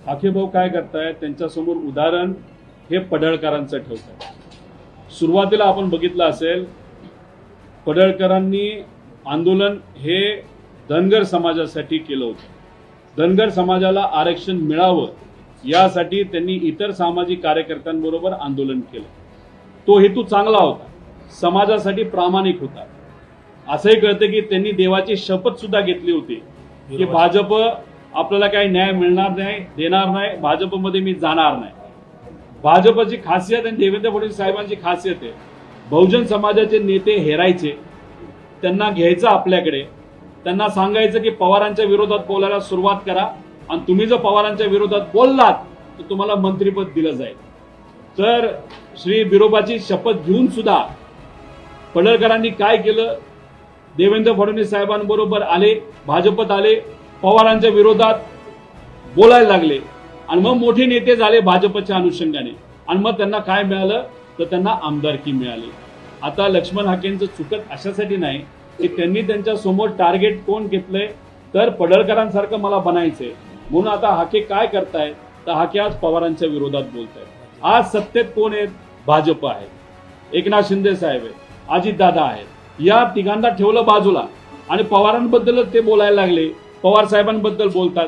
हाकेभाऊ काय करतायत, त्यांच्यासमोर उदाहरण हे पडळकरांचं ठेवतात। सुरुवातीला आपण बघितलं असेल, पडळकरांनी आंदोलन हे धनगर समाजासाठी केलं होतं। धनगर समाजाला आरक्षण मिळावं यासाठी त्यांनी इतर सामाजिक कार्यकर्त्यांबरोबर आंदोलन केलं। तो हेतू चांगला होता, समाजासाठी प्रामाणिक होता। असंही कळतं की त्यांनी देवाची शपथ सुद्धा घेतली होती की भाजप आपल्याला काही न्याय मिळणार नाही, देणार नाही, भाजपमध्ये मी जाणार नाही। भाजपची खासियत आणि देवेंद्र फडणवीस साहेबांची खासियत आहे, बहुजन समाजाचे नेते हेरायचे, त्यांना घ्यायचं आपल्याकडे, त्यांना सांगायचं की पवारांच्या विरोधात बोलायला सुरुवात करा आणि तुम्ही जर पवारांच्या विरोधात बोललात तर तुम्हाला मंत्रिपद दिलं जाईल। तर श्री बिरोबाची शपथ घेऊन सुद्धा पडळकरांनी काय केलं, देवेंद्र फडणवीस साहेबांबरोबर आले, भाजपत आले, पवारांच्या विरोधात बोलायला लागले आणि मग मोठे नेते झाले भाजपच्या अनुषंगाने आणि मग त्यांना काय मिळालं तर त्यांना आमदारकी मिळाली। आता लक्ष्मण हाकेंचं चुकत अशासाठी नाही की त्यांनी त्यांच्या समोर टार्गेट कोण घेतलंय तर पडळकरांसारखं मला बनायचंय, म्हणून आता हाके काय करतायत तर हाके आज पवारांच्या विरोधात बोलतायत। आज सत्तेत कोण आहेत, भाजप आहे, एकनाथ शिंदे साहेब आहेत, अजितदादा आहेत, या तिघांना ठेवलं बाजूला आणि पवारांबद्दलच ते बोलायला लागले, पवार साहेबांबद्दल बोलतात।